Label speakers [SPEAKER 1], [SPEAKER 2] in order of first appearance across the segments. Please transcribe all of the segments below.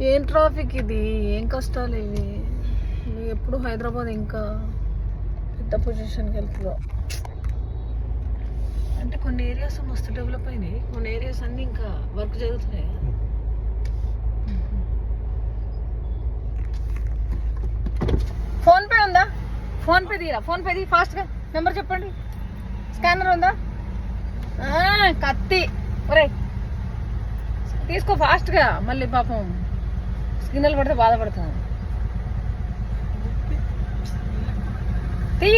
[SPEAKER 1] ఏం ట్రాఫిక్ ఇది, ఏం కష్టాలు ఇవి. నువ్వు ఎప్పుడు హైదరాబాద్ ఇంకా పెద్ద పొజిషన్కి వెళ్తుందో. అంటే కొన్ని ఏరియాస్ మస్తు డెవలప్ అయినాయి, కొన్ని ఏరియాస్ అన్నీ ఇంకా వర్క్ జరుగుతున్నాయి. ఫోన్పే ఉందా? ఫోన్పే తీరా, ఫోన్పే తీ ఫాస్ట్గా. నెంబర్ చెప్పండి. స్కానర్ ఉందా? కత్తి ఒరే తీసుకో ఫాస్ట్గా, మళ్ళీ పాపం స్కిన్నలు పడితే బాధపడతాను. తీ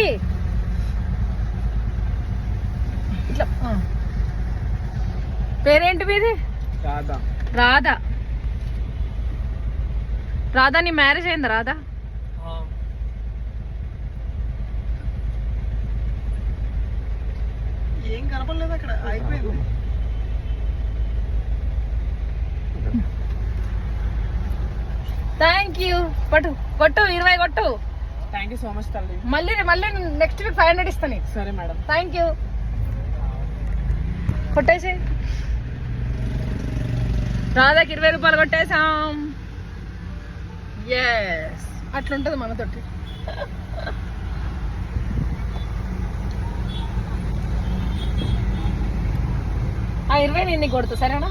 [SPEAKER 1] ఇట్లా. పేరేంటి మీది? రాధా. రాధా నీ మ్యారేజ్ అయిందా? రాధా
[SPEAKER 2] ఏం కనపడలేదు అక్కడ, అయిపోయింది.
[SPEAKER 1] Thank you. కొట్టు కొట్టు 20 కొట్టు.
[SPEAKER 2] థ్యాంక్ యూ సో మచ్ తల్లి.
[SPEAKER 1] మళ్ళీ నెక్స్ట్ వీక్ 500 ఇస్తాను.
[SPEAKER 2] సరే మేడం.
[SPEAKER 1] Thank you. కొట్టేసి రాధాకి 20 రూపాయలు కొట్టేసాం. ఎస్, అట్లుంటది మనతోటి. ఆ 20 నేను కొడుతా, సరేనా?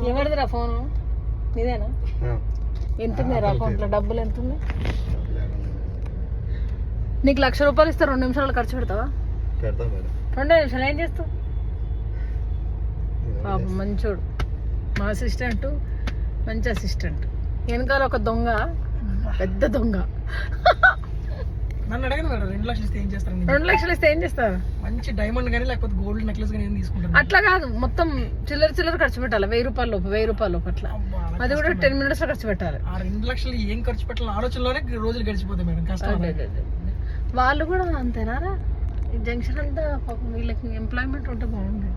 [SPEAKER 1] ఎవరిదిరా ఫోను? నీదేనా? ఎంత ఉంది అకౌంట్లో డబ్బులు? ఎంత ఉంది? నీకు 1,00,000 రూపాయలు ఇస్తే 2 నిమిషాలు ఖర్చు పెడతావా? 2 నిమిషాలు ఏం చేస్తావు? మంచోడు మా అసిస్టెంట్, మంచి అసిస్టెంట్. వెనకాల ఒక దొంగ, పెద్ద దొంగ.
[SPEAKER 2] నన్ను అడగను మేడం, 2 లక్షలు ఇస్తే ఏం చేస్తారు?
[SPEAKER 1] 2 లక్షలు ఇస్తే ఏం చేస్తారు?
[SPEAKER 2] మంచి డైమండ్ కానీ లేకపోతే గోల్డ్ నెక్లెస్ కానీ ఏం తీసుకుంటారు?
[SPEAKER 1] అట్లా కాదు, మొత్తం చిల్లర ఖర్చు పెట్టాలి. 1,000 రూపాయలు లోపు, 1,000 రూపాయలు లోపు అట్లా. అది కూడా 10 minutes లో ఖర్చు పెట్టాలి.
[SPEAKER 2] ఆ 2 లక్షలు ఏం ఖర్చు పెట్టాలి ఆలోచనలోనే రోజులు గడిచిపోతాయి మేడం. కష్టం.
[SPEAKER 1] వాళ్ళు కూడా అంతేనారా? ఈ జంక్షన్ అంతా పాపం వీళ్ళకి ఎంప్లాయ్మెంట్ ఉంటే బాగుంది.